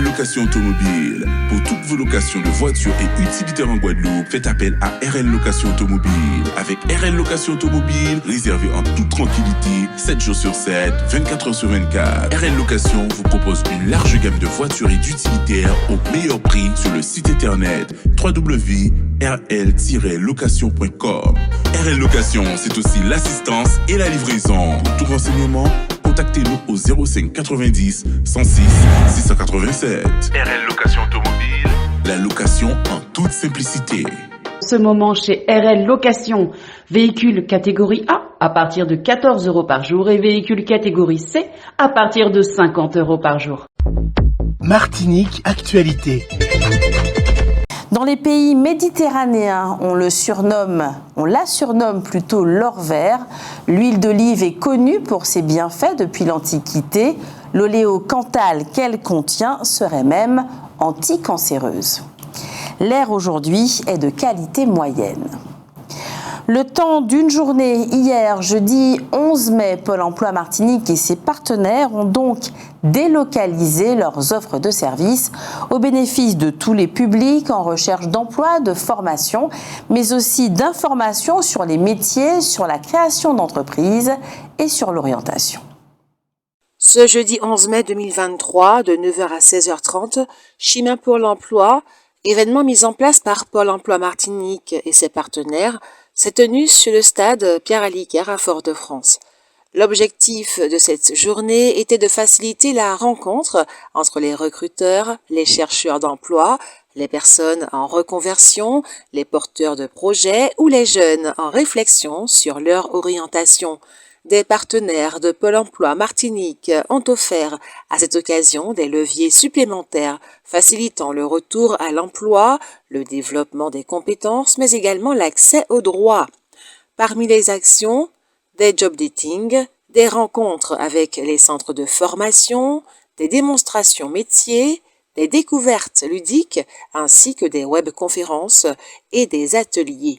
RL Location Automobile. Pour toutes vos locations de voitures et utilitaires en Guadeloupe, faites appel à RL Location Automobile. Avec RL Location Automobile, réservez en toute tranquillité, 7 jours sur 7, 24 heures sur 24. RL Location vous propose une large gamme de voitures et d'utilitaires au meilleur prix sur le site internet www.rl-location.com. RL Location, c'est aussi l'assistance et la livraison. Pour tout renseignement, contactez-nous au 05 90 106 687. RL Location Automobile, la location en toute simplicité. Ce moment chez RL Location, véhicule catégorie A à partir de 14 € par jour et véhicule catégorie C à partir de 50 € par jour. Martinique Actualité. Dans les pays méditerranéens, on la surnomme plutôt l'or vert. L'huile d'olive est connue pour ses bienfaits depuis l'Antiquité. L'oléocanthal qu'elle contient serait même anticancéreuse. L'air aujourd'hui est de qualité moyenne. Le temps d'une journée, hier, jeudi 11 mai, Pôle emploi Martinique et ses partenaires ont donc délocalisé leurs offres de services au bénéfice de tous les publics en recherche d'emploi, de formation, mais aussi d'informations sur les métiers, sur la création d'entreprises et sur l'orientation. Ce jeudi 11 mai 2023, de 9h à 16h30, Chemin pour l'emploi, événement mis en place par Pôle emploi Martinique et ses partenaires, s'est tenu sur le stade Pierre-Aliquer à Fort-de-France. L'objectif de cette journée était de faciliter la rencontre entre les recruteurs, les chercheurs d'emploi, les personnes en reconversion, les porteurs de projets ou les jeunes en réflexion sur leur orientation. Des partenaires de Pôle emploi Martinique ont offert à cette occasion des leviers supplémentaires facilitant le retour à l'emploi, le développement des compétences, mais également l'accès aux droits. Parmi les actions, des job dating, des rencontres avec les centres de formation, des démonstrations métiers, des découvertes ludiques ainsi que des webconférences et des ateliers.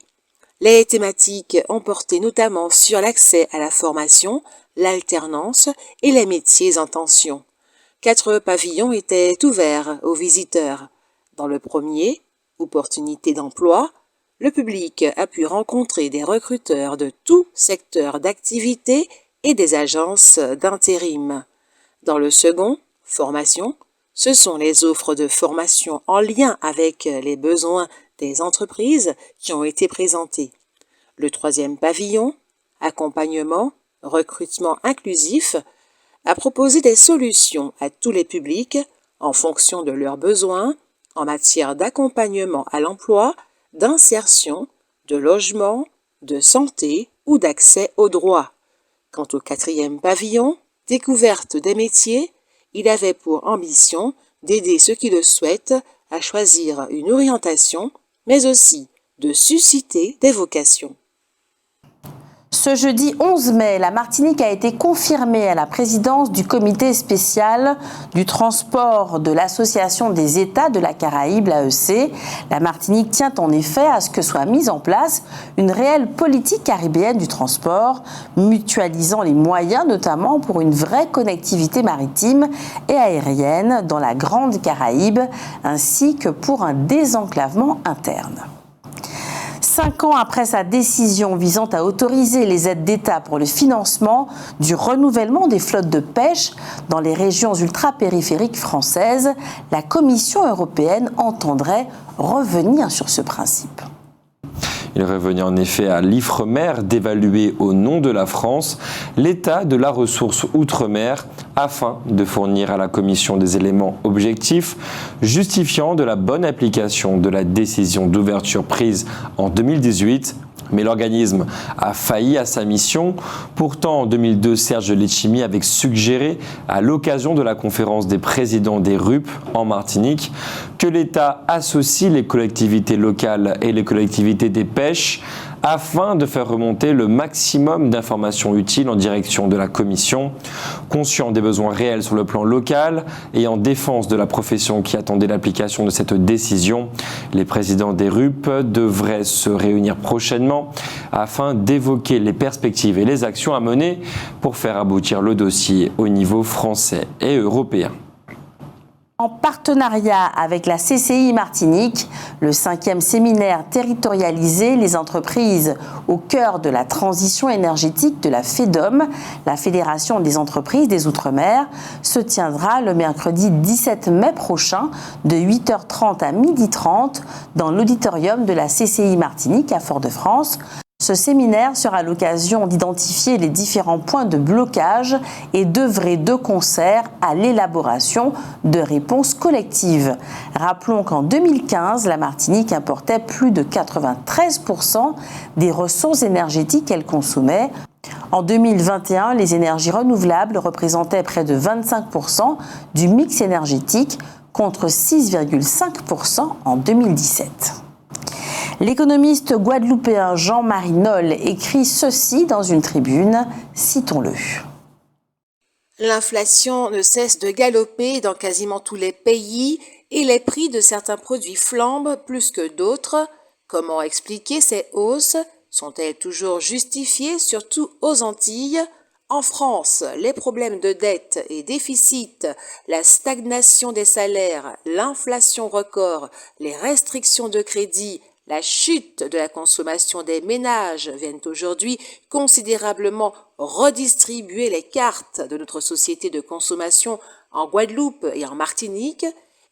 Les thématiques ont porté notamment sur l'accès à la formation, l'alternance et les métiers en tension. 4 pavillons étaient ouverts aux visiteurs. Dans le premier, opportunité d'emploi, le public a pu rencontrer des recruteurs de tout secteur d'activité et des agences d'intérim. Dans le second, formation, ce sont les offres de formation en lien avec les besoins des entreprises qui ont été présentées. Le troisième pavillon, accompagnement, recrutement inclusif, a proposé des solutions à tous les publics en fonction de leurs besoins en matière d'accompagnement à l'emploi, d'insertion, de logement, de santé ou d'accès aux droits. Quant au quatrième pavillon, découverte des métiers, il avait pour ambition d'aider ceux qui le souhaitent à choisir une orientation, mais aussi de susciter des vocations. Ce jeudi 11 mai, la Martinique a été confirmée à la présidence du comité spécial du transport de l'Association des États de la Caraïbe, l'AEC. La Martinique tient en effet à ce que soit mise en place une réelle politique caribéenne du transport, mutualisant les moyens notamment pour une vraie connectivité maritime et aérienne dans la Grande Caraïbe, ainsi que pour un désenclavement interne. 5 ans après sa décision visant à autoriser les aides d'État pour le financement du renouvellement des flottes de pêche dans les régions ultra-périphériques françaises, la Commission européenne entendrait revenir sur ce principe. Il revenait en effet à l'Ifremer d'évaluer au nom de la France l'état de la ressource outre-mer afin de fournir à la Commission des éléments objectifs justifiant de la bonne application de la décision d'ouverture prise en 2018. Mais l'organisme a failli à sa mission. Pourtant, en 2002, Serge Letchimy avait suggéré, à l'occasion de la conférence des présidents des RUP en Martinique, que l'État associe les collectivités locales et les collectivités des pêches afin de faire remonter le maximum d'informations utiles en direction de la Commission. Conscient des besoins réels sur le plan local et en défense de la profession qui attendait l'application de cette décision, les présidents des RUP devraient se réunir prochainement afin d'évoquer les perspectives et les actions à mener pour faire aboutir le dossier au niveau français et européen. En partenariat avec la CCI Martinique, le 5e séminaire territorialisé Les entreprises au cœur de la transition énergétique de la FEDOM, la Fédération des entreprises des Outre-mer, se tiendra le mercredi 17 mai prochain de 8h30 à 12h30 dans l'auditorium de la CCI Martinique à Fort-de-France. Ce séminaire sera l'occasion d'identifier les différents points de blocage et d'œuvrer de concert à l'élaboration de réponses collectives. Rappelons qu'en 2015, la Martinique importait plus de 93% des ressources énergétiques qu'elle consommait. En 2021, les énergies renouvelables représentaient près de 25% du mix énergétique contre 6,5% en 2017. L'économiste guadeloupéen Jean-Marie Noll écrit ceci dans une tribune, citons-le. L'inflation ne cesse de galoper dans quasiment tous les pays et les prix de certains produits flambent plus que d'autres. Comment expliquer ces hausses? Sont-elles toujours justifiées, surtout aux Antilles? En France, les problèmes de dette et déficit, la stagnation des salaires, l'inflation record, les restrictions de crédit, la chute de la consommation des ménages viennent aujourd'hui considérablement redistribuer les cartes de notre société de consommation en Guadeloupe et en Martinique.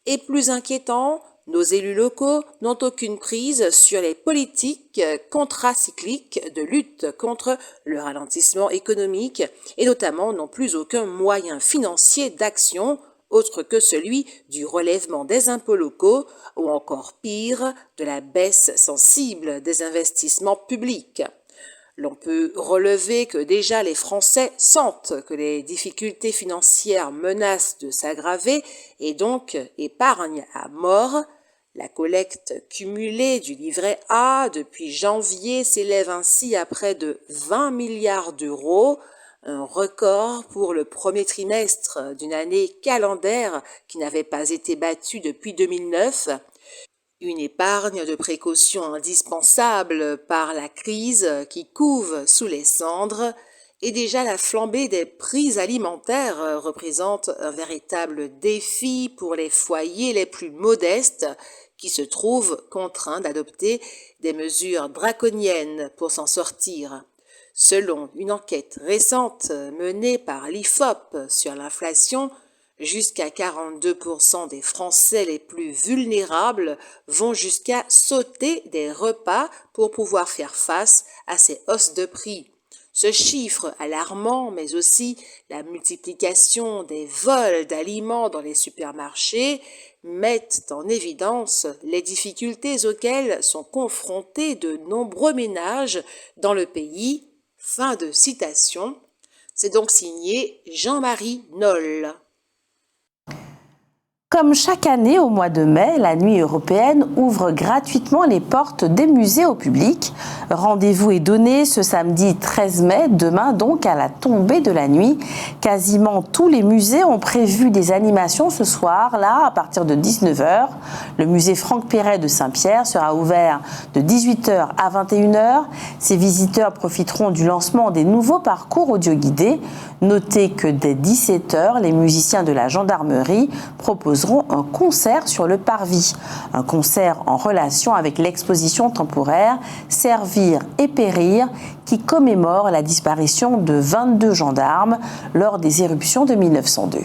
Et plus inquiétant, nos élus locaux n'ont aucune prise sur les politiques contracycliques de lutte contre le ralentissement économique et notamment n'ont plus aucun moyen financier d'action autre que celui du relèvement des impôts locaux ou encore pire, de la baisse sensible des investissements publics. L'on peut relever que déjà les Français sentent que les difficultés financières menacent de s'aggraver et donc épargnent à mort. La collecte cumulée du livret A depuis janvier s'élève ainsi à près de 20 milliards d'euros, un record pour le premier trimestre d'une année calendaire qui n'avait pas été battue depuis 2009. Une épargne de précaution indispensable par la crise qui couve sous les cendres et déjà la flambée des prix alimentaires représente un véritable défi pour les foyers les plus modestes qui se trouvent contraints d'adopter des mesures draconiennes pour s'en sortir. Selon une enquête récente menée par l'IFOP sur l'inflation, jusqu'à 42% des Français les plus vulnérables vont jusqu'à sauter des repas pour pouvoir faire face à ces hausses de prix. Ce chiffre alarmant, mais aussi la multiplication des vols d'aliments dans les supermarchés, mettent en évidence les difficultés auxquelles sont confrontés de nombreux ménages dans le pays. Fin de citation. C'est donc signé Jean-Marie Noll. Comme chaque année au mois de mai, la Nuit européenne ouvre gratuitement les portes des musées au public. Rendez-vous est donné ce samedi 13 mai, demain donc à la tombée de la nuit. Quasiment tous les musées ont prévu des animations ce soir, là, à partir de 19h. Le musée Franck Perret de Saint-Pierre sera ouvert de 18h à 21h. Ses visiteurs profiteront du lancement des nouveaux parcours audio-guidés. Notez que dès 17h, les musiciens de la gendarmerie proposeront un concert sur le parvis. Un concert en relation avec l'exposition temporaire Servir et périr qui commémore la disparition de 22 gendarmes lors des éruptions de 1902.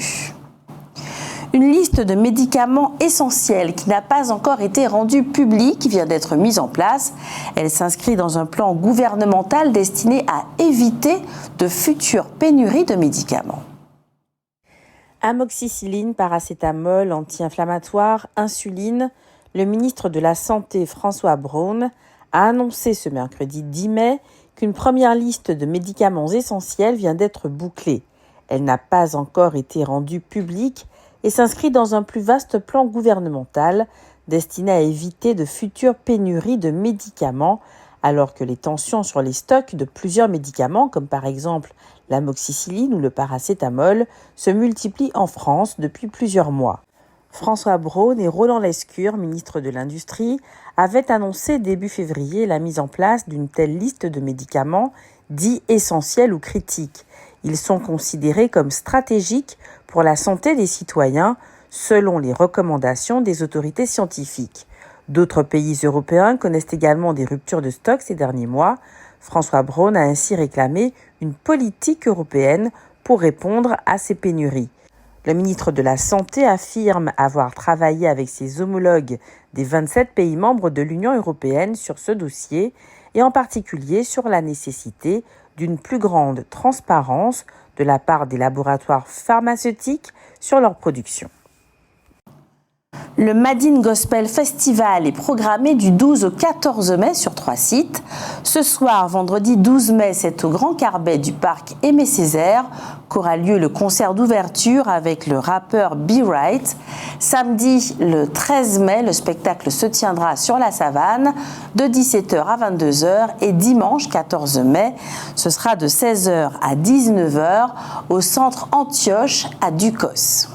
Une liste de médicaments essentiels qui n'a pas encore été rendue publique vient d'être mise en place. Elle s'inscrit dans un plan gouvernemental destiné à éviter de futures pénuries de médicaments. Amoxicilline, paracétamol, anti-inflammatoire, insuline, le ministre de la Santé François Braun a annoncé ce mercredi 10 mai qu'une première liste de médicaments essentiels vient d'être bouclée. Elle n'a pas encore été rendue publique et s'inscrit dans un plus vaste plan gouvernemental destiné à éviter de futures pénuries de médicaments, alors que les tensions sur les stocks de plusieurs médicaments, comme par exemple l'amoxicilline ou le paracétamol, se multiplient en France depuis plusieurs mois. François Braun et Roland Lescure, ministre de l'Industrie, avaient annoncé début février la mise en place d'une telle liste de médicaments dits essentiels ou critiques. Ils sont considérés comme stratégiques pour la santé des citoyens, selon les recommandations des autorités scientifiques. D'autres pays européens connaissent également des ruptures de stock ces derniers mois. François Braun a ainsi réclamé une politique européenne pour répondre à ces pénuries. Le ministre de la Santé affirme avoir travaillé avec ses homologues des 27 pays membres de l'Union européenne sur ce dossier et en particulier sur la nécessité d'une plus grande transparence de la part des laboratoires pharmaceutiques sur leur production. Le Madin Gospel Festival est programmé du 12 au 14 mai sur 3 sites. Ce soir, vendredi 12 mai, c'est au Grand Carbet du parc Aimé-Césaire qu'aura lieu le concert d'ouverture avec le rappeur Be Right. Samedi, le 13 mai, le spectacle se tiendra sur la Savane de 17h à 22h et dimanche 14 mai, ce sera de 16h à 19h au centre Antioche à Ducos.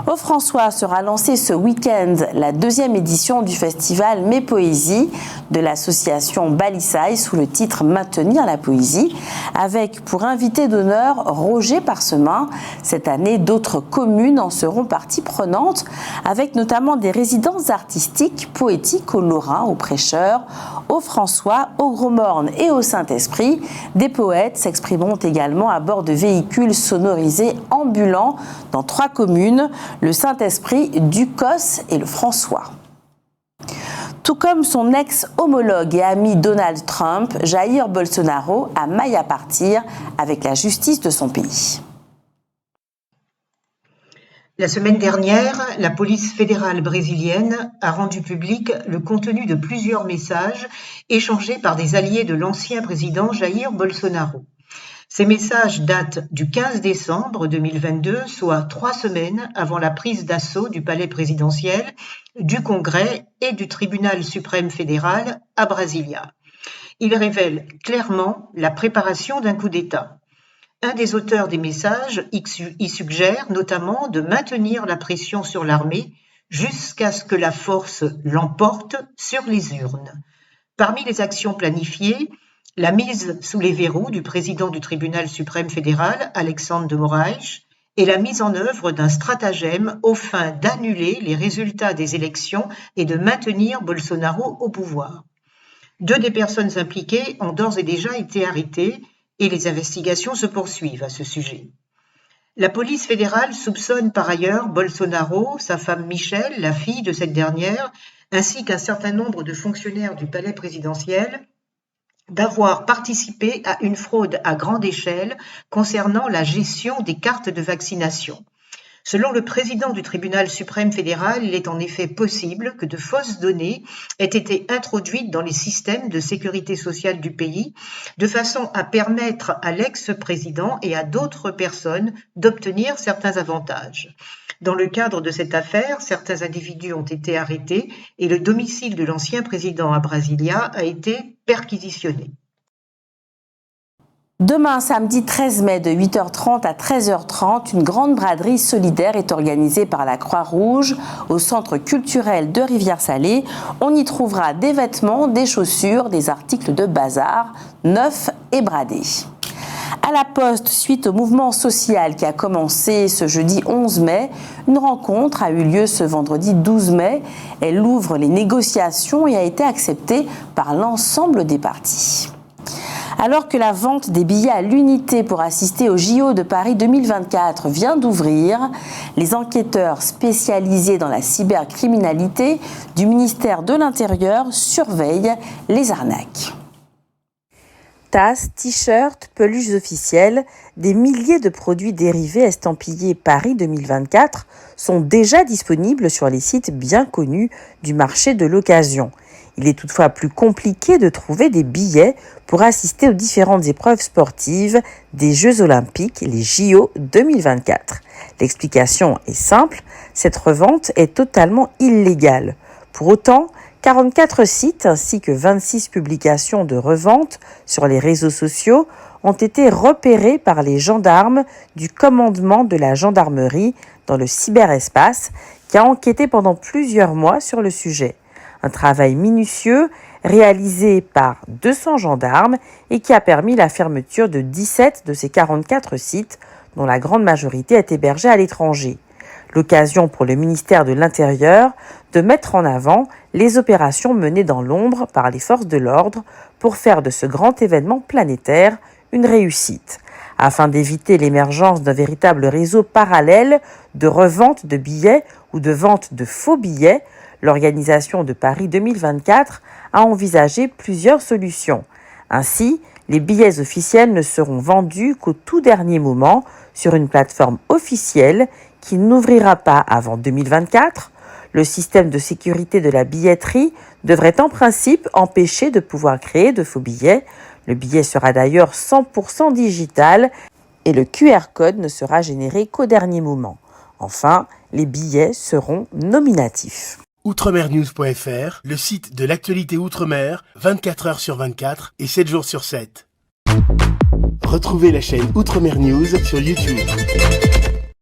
Au François sera lancée ce week-end la 2e édition du festival Mes Poésies de l'association Balissaï sous le titre Maintenir la poésie, avec pour invité d'honneur Roger Parsemin. Cette année, d'autres communes en seront partie prenante, avec notamment des résidences artistiques, poétiques au Lorrain, au Prêcheur, au François, au Gros-Morne et au Saint-Esprit. Des poètes s'exprimeront également à bord de véhicules sonorisés ambulants dans 3 communes, le Saint-Esprit, Ducos et le François. Tout comme son ex-homologue et ami Donald Trump, Jair Bolsonaro a maille à partir avec la justice de son pays. La semaine dernière, la police fédérale brésilienne a rendu public le contenu de plusieurs messages échangés par des alliés de l'ancien président Jair Bolsonaro. Ces messages datent du 15 décembre 2022, soit 3 semaines avant la prise d'assaut du palais présidentiel, du Congrès et du tribunal suprême fédéral à Brasilia. Ils révèlent clairement la préparation d'un coup d'État. Un des auteurs des messages y suggère notamment de maintenir la pression sur l'armée jusqu'à ce que la force l'emporte sur les urnes. Parmi les actions planifiées, la mise sous les verrous du président du tribunal suprême fédéral, Alexandre de Moraes, et la mise en œuvre d'un stratagème aux fins d'annuler les résultats des élections et de maintenir Bolsonaro au pouvoir. 2 des personnes impliquées ont d'ores et déjà été arrêtées et les investigations se poursuivent à ce sujet. La police fédérale soupçonne par ailleurs Bolsonaro, sa femme Michelle, la fille de cette dernière, ainsi qu'un certain nombre de fonctionnaires du palais présidentiel d'avoir participé à une fraude à grande échelle concernant la gestion des cartes de vaccination. Selon le président du tribunal suprême fédéral, il est en effet possible que de fausses données aient été introduites dans les systèmes de sécurité sociale du pays, de façon à permettre à l'ex-président et à d'autres personnes d'obtenir certains avantages. Dans le cadre de cette affaire, certains individus ont été arrêtés et le domicile de l'ancien président à Brasilia a été perquisitionné. Demain, samedi 13 mai, de 8h30 à 13h30, une grande braderie solidaire est organisée par la Croix-Rouge au centre culturel de Rivière-Salée. On y trouvera des vêtements, des chaussures, des articles de bazar, neufs et bradés. À la Poste, suite au mouvement social qui a commencé ce jeudi 11 mai, une rencontre a eu lieu ce vendredi 12 mai. Elle ouvre les négociations et a été acceptée par l'ensemble des partis. Alors que la vente des billets à l'unité pour assister au JO de Paris 2024 vient d'ouvrir, les enquêteurs spécialisés dans la cybercriminalité du ministère de l'Intérieur surveillent les arnaques. Tasses, t-shirts, peluches officielles, des milliers de produits dérivés estampillés Paris 2024 sont déjà disponibles sur les sites bien connus du marché de l'occasion. Il est toutefois plus compliqué de trouver des billets pour assister aux différentes épreuves sportives des Jeux Olympiques, les JO 2024. L'explication est simple, cette revente est totalement illégale. Pour autant, 44 sites ainsi que 26 publications de revente sur les réseaux sociaux ont été repérés par les gendarmes du commandement de la gendarmerie dans le cyberespace qui a enquêté pendant plusieurs mois sur le sujet. Un travail minutieux réalisé par 200 gendarmes et qui a permis la fermeture de 17 de ces 44 sites, dont la grande majorité est hébergée à l'étranger. L'occasion pour le ministère de l'Intérieur de mettre en avant les opérations menées dans l'ombre par les forces de l'ordre pour faire de ce grand événement planétaire une réussite, afin d'éviter l'émergence d'un véritable réseau parallèle de revente de billets ou de vente de faux billets. L'organisation de Paris 2024 a envisagé plusieurs solutions. Ainsi, les billets officiels ne seront vendus qu'au tout dernier moment sur une plateforme officielle qui n'ouvrira pas avant 2024. Le système de sécurité de la billetterie devrait en principe empêcher de pouvoir créer de faux billets. Le billet sera d'ailleurs 100% digital et le QR code ne sera généré qu'au dernier moment. Enfin, les billets seront nominatifs. Outremernews.fr, le site de l'actualité Outre-mer, 24 heures sur 24 et 7 jours sur 7. Retrouvez la chaîne Outremer News sur YouTube.